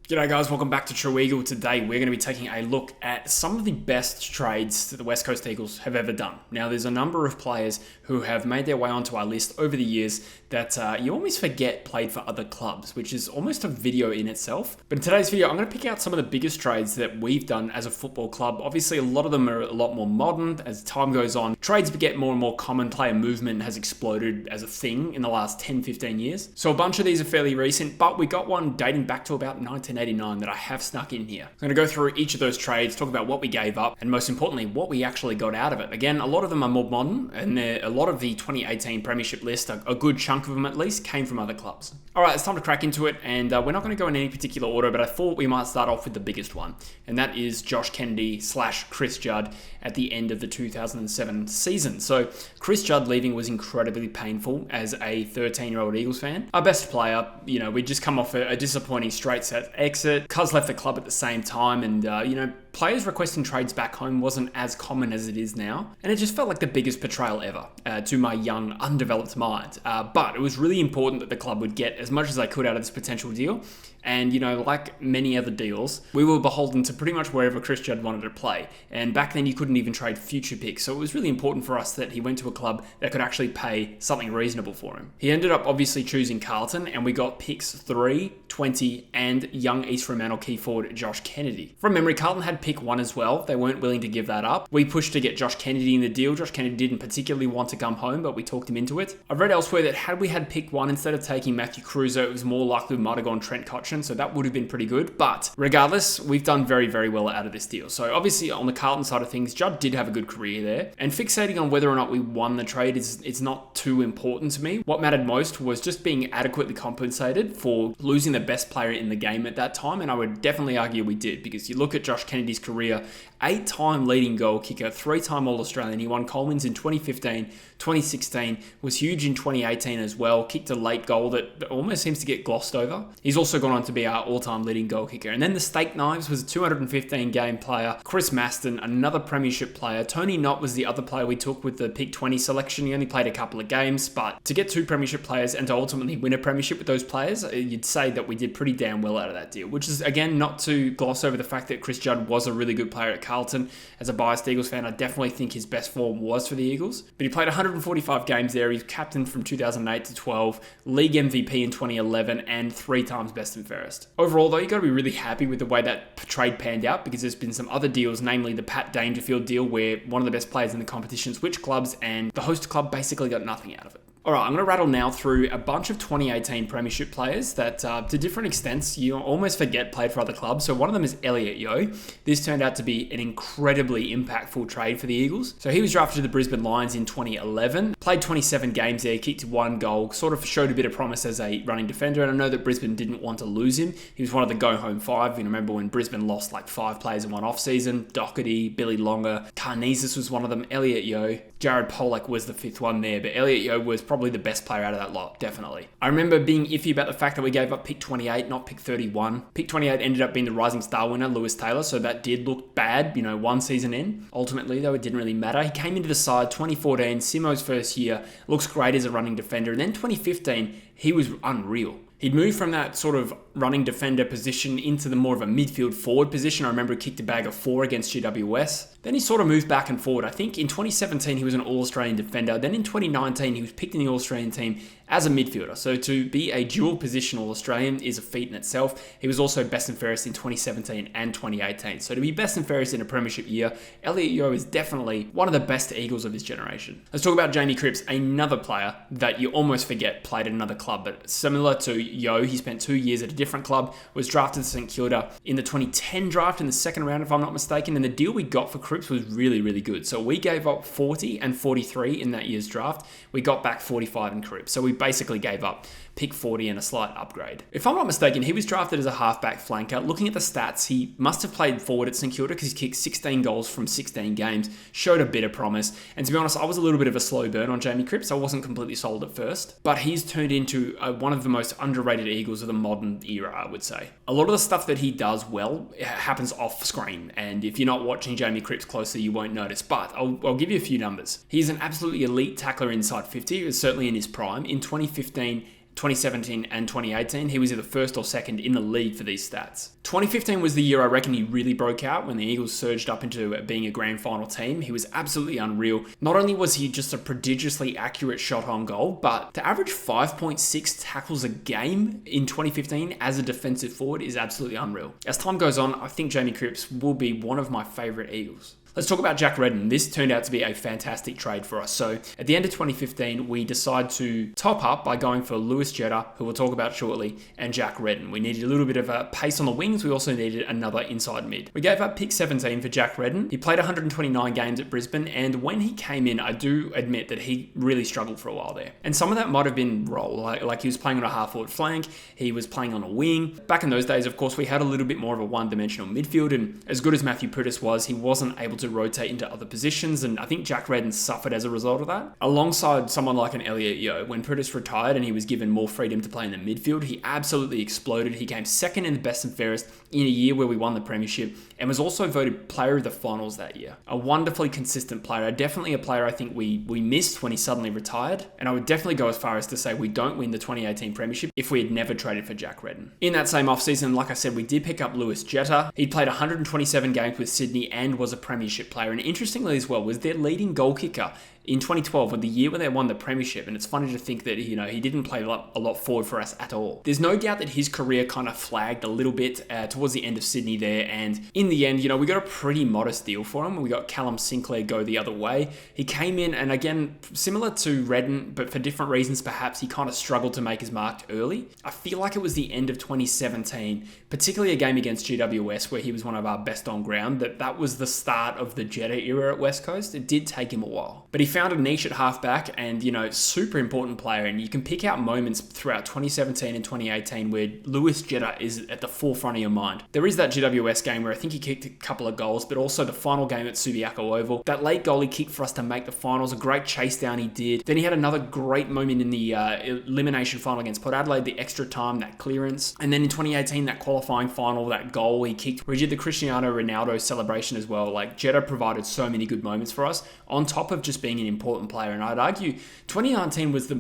G'day guys, welcome back to True Eagle. Today we're going to be taking a look at some of the best trades that the West Coast Eagles have ever done. Now there's a number of players who have made their way onto our list over the years that you almost forget played for other clubs, which is almost a video in itself. But in today's video, I'm going to pick out some of the biggest trades that we've done as a football club. Obviously, a lot of them are a lot more modern as time goes on. Trades get more and more common. Player movement has exploded as a thing in the last 10-15 years. So a bunch of these are fairly recent, but we got one dating back to about 1989 that I have snuck in here. I'm going to go through each of those trades, talk about what we gave up, and most importantly, what we actually got out of it. Again, a lot of them are more modern, and a lot of the 2018 Premiership list, a good chunk of them at least, came from other clubs. All right, it's time to crack into it, and we're not going to go in any particular order, but I thought we might start off with the biggest one, and that is Josh Kennedy / Chris Judd at the end of the 2007 season. So Chris Judd leaving was incredibly painful as a 13-year-old Eagles fan. Our best player, we'd just come off a disappointing straight set exit. Cuz left the club at the same time, and players requesting trades back home wasn't as common as it is now, and it just felt like the biggest betrayal ever to my young, undeveloped mind. But it was really important that the club would get as much as they could out of this potential deal. And, like many other deals, we were beholden to pretty much wherever Chris Judd wanted to play. And back then, you couldn't even trade future picks. So it was really important for us that he went to a club that could actually pay something reasonable for him. He ended up obviously choosing Carlton, and we got picks 3, 20, and young East Fremantle key forward Josh Kennedy. From memory, Carlton had pick 1 as well. They weren't willing to give that up. We pushed to get Josh Kennedy in the deal. Josh Kennedy didn't particularly want to come home, but we talked him into it. I've read elsewhere that had we had pick 1 instead of taking Matthew Cruiser, it was more likely we might have gone Trent Cotchin, so that would have been pretty good. But regardless, we've done very, very well out of this deal. So obviously on the Carlton side of things, Judd did have a good career there, and fixating on whether or not we won the trade is not too important to me. What mattered most was just being adequately compensated for losing the best player in the game at that time, and I would definitely argue we did, because you look at Josh Kennedy's career, 8-time leading goal kicker, 3-time All-Australian. He won Coleman's in 2015, 2016, was huge in 2018 as well, kicked a late goal that almost seems to get glossed over. He's also gone on to be our all-time leading goal kicker. And then the Steak Knives was a 215 game player. Chris Maston, another Premiership player. Tony Knott was the other player we took with the pick 20 selection. He only played a couple of games, but to get 2 Premiership players and to ultimately win a Premiership with those players, you'd say that we did pretty damn well out of that deal, which is, again, not to gloss over the fact that Chris Judd was a really good player at Carlton. As a biased Eagles fan, I definitely think his best form was for the Eagles, but he played 145 games there. He's captain from 2008 to 12, league MVP in 2011, and 3 times best and fairest. Overall, though, you got to be really happy with the way that trade panned out, because there's been some other deals, namely the Pat Dangerfield deal, where one of the best players in the competition switched clubs, and the host club basically got nothing out of it. All right, I'm going to rattle now through a bunch of 2018 Premiership players that, to different extents, you almost forget played for other clubs. So one of them is Elliot. This turned out to be an incredibly impactful trade for the Eagles. So he was drafted to the Brisbane Lions in 2011, played 27 games there, kicked 1 goal, sort of showed a bit of promise as a running defender. And I know that Brisbane didn't want to lose him. He was one of the go-home 5. You remember when Brisbane lost like 5 players in one off-season? Doherty, Billy Longer, Karnezis was one of them, Elliot, Jared Pollock was the 5th one there, but Elliot was probably the best player out of that lot, definitely. I remember being iffy about the fact that we gave up pick 28, not pick 31. Pick 28 ended up being the Rising Star winner, Lewis Taylor, so that did look bad, 1 season in. Ultimately, though, it didn't really matter. He came into the side 2014, Simo's first year, looks great as a running defender, and then 2015, he was unreal. He'd moved from that sort of running defender position into the more of a midfield forward position. I remember he kicked a bag of 4 against GWS. Then he sort of moved back and forward. I think in 2017, he was an All-Australian defender. Then in 2019, he was picked in the All-Australian team as a midfielder. So to be a dual position All-Australian is a feat in itself. He was also best and fairest in 2017 and 2018. So to be best and fairest in a Premiership year, Elliot is definitely one of the best Eagles of his generation. Let's talk about Jamie Crips, another player that you almost forget played at another club, but similar to Yo, he spent 2 years at a different club, was drafted to St Kilda in the 2010 draft in the 2nd round, if I'm not mistaken, and the deal we got for Crips was really, really good. So we gave up 40 and 43 in that year's draft. We got back 45 in Crips. So we basically gave up pick 40 and a slight upgrade. If I'm not mistaken, he was drafted as a halfback flanker. Looking at the stats, he must have played forward at St Kilda because he kicked 16 goals from 16 games, showed a bit of promise. And to be honest, I was a little bit of a slow burn on Jamie Crips. I wasn't completely sold at first, but he's turned into one of the most underrated Eagles of the modern era, I would say. A lot of the stuff that he does well happens off screen, and if you're not watching Jamie Crips closely, you won't notice, but I'll give you a few numbers. He's an absolutely elite tackler inside 50, certainly in his prime. In 2015, 2017 and 2018, he was either first or second in the league for these stats. 2015 was the year I reckon he really broke out when the Eagles surged up into being a grand final team. He was absolutely unreal. Not only was he just a prodigiously accurate shot on goal, but to average 5.6 tackles a game in 2015 as a defensive forward is absolutely unreal. As time goes on, I think Jamie Crips will be one of my favourite Eagles. Let's talk about Jack Redden. This turned out to be a fantastic trade for us. So at the end of 2015, we decided to top up by going for Lewis Jetta, who we'll talk about shortly, and Jack Redden. We needed a little bit of a pace on the wings. We also needed another inside mid. We gave up pick 17 for Jack Redden. He played 129 games at Brisbane, and when he came in, I do admit that he really struggled for a while there. And some of that might have been role, like he was playing on a half-forward flank, he was playing on a wing. Back in those days, of course, we had a little bit more of a one-dimensional midfield, and as good as Matthew Prittis was, he wasn't able to rotate into other positions, and I think Jack Redden suffered as a result of that. Alongside someone like an Elliot, when Prittis retired and he was given more freedom to play in the midfield, he absolutely exploded. He came second in the best and fairest in a year where we won the Premiership, and was also voted player of the finals that year. A wonderfully consistent player, definitely a player I think we missed when he suddenly retired, and I would definitely go as far as to say we don't win the 2018 Premiership if we had never traded for Jack Redden. In that same offseason, like I said, we did pick up Lewis Jetta. He played 127 games with Sydney and was a Premiership player, and interestingly as well, was their leading goal kicker in 2012, or the year when they won the Premiership. And it's funny to think that, he didn't play a lot forward for us at all. There's no doubt that his career kind of flagged a little bit towards the end of Sydney there. And in the end, we got a pretty modest deal for him. We got Callum Sinclair go the other way. He came in, and again, similar to Redden, but for different reasons perhaps, he kind of struggled to make his mark early. I feel like it was the end of 2017, particularly a game against GWS where he was one of our best on ground, that was the start of the Jetta era at West Coast. It did take him a while. But he found a niche at halfback, and super important player, and you can pick out moments throughout 2017 and 2018 where Lewis Jetta is at the forefront of your mind. There is that GWS game where I think he kicked a couple of goals, but also the final game at Subiaco Oval. That late goal he kicked for us to make the finals, a great chase down he did. Then he had another great moment in the elimination final against Port Adelaide, the extra time, that clearance. And then in 2018, that qualifying final, that goal he kicked, where he did the Cristiano Ronaldo celebration as well. Like, Jetta provided so many good moments for us, on top of just being an important player. And I'd argue 2019 was the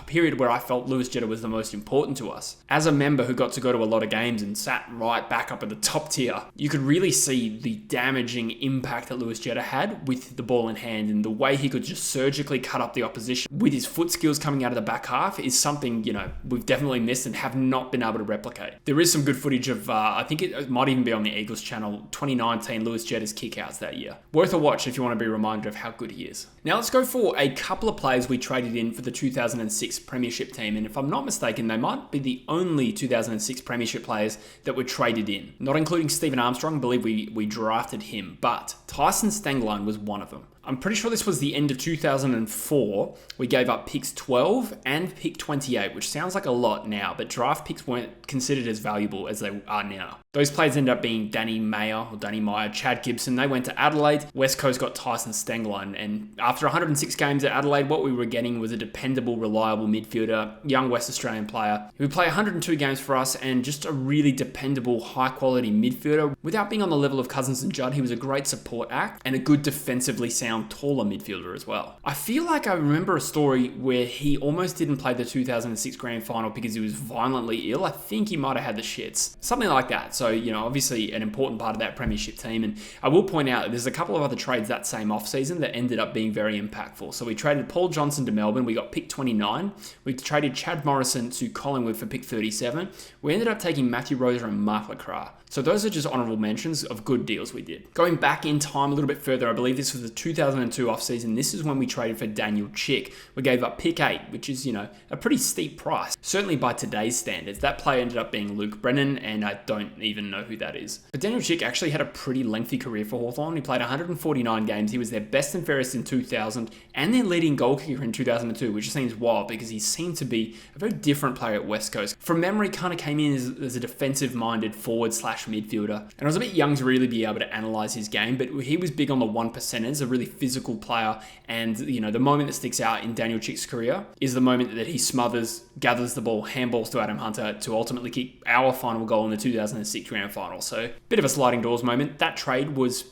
period where I felt Lewis Jetta was the most important to us. As a member who got to go to a lot of games and sat right back up at the top tier, you could really see the damaging impact that Lewis Jetta had with the ball in hand, and the way he could just surgically cut up the opposition with his foot skills coming out of the back half is something, we've definitely missed and have not been able to replicate. There is some good footage of, I think it might even be on the Eagles channel, 2019 Lewis Jetta's kickouts that year. Worth a watch if you want to be reminded of how good he is. Now let's go for a couple of players we traded in for the 2006 Premiership team, and if I'm not mistaken, they might be the only 2006 Premiership players that were traded in. Not including Stephen Armstrong, I believe we drafted him, but Tyson Stenglein was one of them. I'm pretty sure this was the end of 2004. We gave up picks 12 and pick 28, which sounds like a lot now, but draft picks weren't considered as valuable as they are now. Those players ended up being Danny Meyer, Chad Gibson. They went to Adelaide. West Coast got Tyson Stenglein, and after 106 games at Adelaide, what we were getting was a dependable, reliable midfielder, young West Australian player who would play 102 games for us, and just a really dependable, high-quality midfielder. Without being on the level of Cousins and Judd, he was a great support act and a good defensively sound, taller midfielder as well. I feel like I remember a story where he almost didn't play the 2006 grand final because he was violently ill. I think he might have had the shits. Something like that. So, obviously an important part of that Premiership team. And I will point out that there's a couple of other trades that same offseason that ended up being very impactful. So we traded Paul Johnson to Melbourne. We got pick 29. We traded Chad Morrison to Collingwood for pick 37. We ended up taking Matthew Rosa and Mark Lacroix. So those are just honourable mentions of good deals we did. Going back in time a little bit further, I believe this was the 2002 offseason. This is when we traded for Daniel Chick. We gave up pick 8, which is, a pretty steep price. Certainly by today's standards. That player ended up being Luke Brennan, and I don't even know who that is. But Daniel Chick actually had a pretty lengthy career for Hawthorn. He played 149 games. He was their best and fairest in 2000 and their leading goal kicker in 2002, which seems wild because he seemed to be a very different player at West Coast. From memory, kind of came in as a defensive-minded forward/midfielder. And I was a bit young to really be able to analyse his game, but he was big on the one percenters, a really physical player. And, the moment that sticks out in Daniel Chick's career is the moment that he smothers, gathers the ball, handballs to Adam Hunter to ultimately kick our final goal in the 2006 grand final. So, bit of a sliding doors moment. That trade was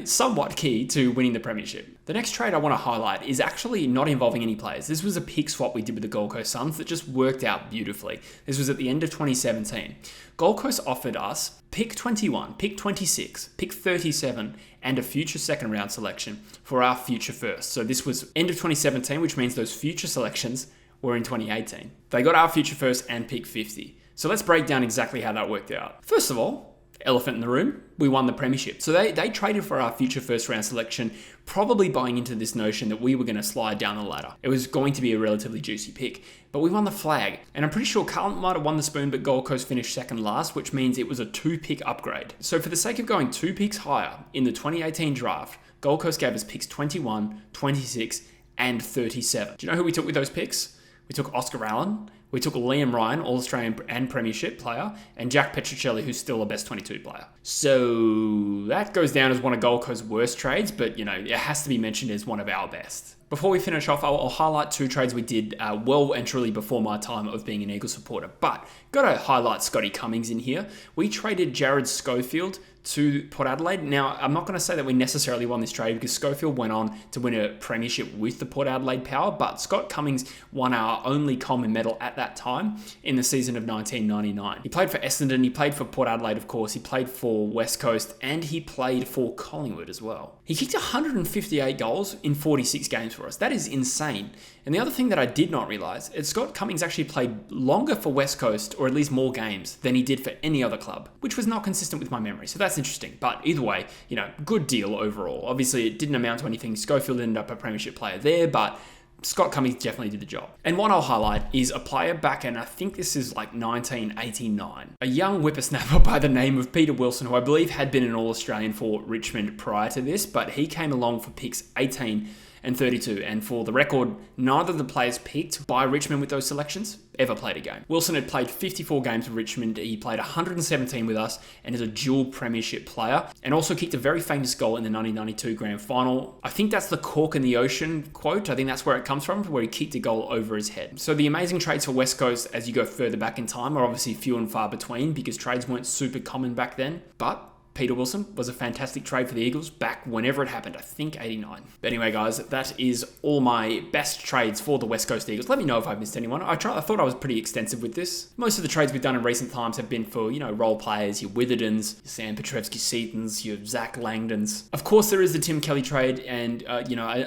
somewhat key to winning the Premiership. The next trade I want to highlight is actually not involving any players. This was a pick swap we did with the Gold Coast Suns that just worked out beautifully. This was at the end of 2017. Gold Coast offered us pick 21, pick 26, pick 37, and a future second round selection for our future first. So this was end of 2017, which means those future selections were in 2018. They got our future first and pick 50. So let's break down exactly how that worked out. First of all, elephant in the room, we won the Premiership. So they traded for our future first round selection, probably buying into this notion that we were going to slide down the ladder. It was going to be a relatively juicy pick, but we won the flag. And I'm pretty sure Carlton might have won the spoon, but Gold Coast finished second last, which means it was a 2-pick upgrade. So for the sake of going 2 picks higher in the 2018 draft, Gold Coast gave us picks 21, 26, and 37. Do you know who we took with those picks? We took Oscar Allen. We took Liam Ryan, All-Australian and Premiership player, and Jack Petrocelli, who's still a best 22 player. So that goes down as one of Gold Coast's worst trades, but it has to be mentioned as one of our best. Before we finish off, I'll highlight 2 trades we did well and truly before my time of being an Eagles supporter. But got to highlight Scotty Cummings in here. We traded Jared Schofield to Port Adelaide. Now, I'm not going to say that we necessarily won this trade because Schofield went on to win a premiership with the Port Adelaide Power, but Scott Cummings won our only Coleman medal at that time in the season of 1999. He played for Essendon, he played for Port Adelaide, of course, he played for West Coast, and he played for Collingwood as well. He kicked 158 goals in 46 games for us. That is insane. And the other thing that I did not realise is Scott Cummings actually played longer for West Coast, or at least more games, than he did for any other club, which was not consistent with my memory. So that's interesting. But either way, good deal overall. Obviously, it didn't amount to anything. Schofield ended up a premiership player there, but Scott Cummings definitely did the job. And one I'll highlight is a player back in, I think this is like 1989. A young whippersnapper by the name of Peter Wilson, who I believe had been an All-Australian for Richmond prior to this, but he came along for picks 18 and 32. And for the record, neither of the players picked by Richmond with those selections ever played a game. Wilson had played 54 games with Richmond. He played 117 with us and is a dual premiership player, and also kicked a very famous goal in the 1992 grand final. I think that's the cork in the ocean quote. I think that's where it comes from, where he kicked a goal over his head. So the amazing trades for West Coast as you go further back in time are obviously few and far between because trades weren't super common back then, but Peter Wilson was a fantastic trade for the Eagles back whenever it happened, I think 89. But anyway, guys, that is all my best trades for the West Coast Eagles. Let me know if I've missed anyone. I thought I was pretty extensive with this. Most of the trades we've done in recent times have been for, role players, your Witherdens, your Sam Petrevsky-Setons, your Zach Langdons. Of course, there is the Tim Kelly trade, and, I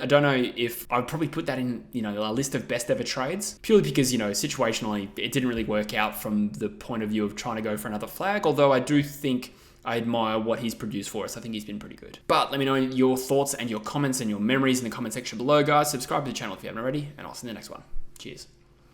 don't know if I'd probably put that in, a list of best ever trades, purely because, situationally, it didn't really work out from the point of view of trying to go for another flag, although I do think I admire what he's produced for us. I think he's been pretty good. But let me know your thoughts and your comments and your memories in the comment section below, guys. Subscribe to the channel if you haven't already, and I'll see you in the next one. Cheers.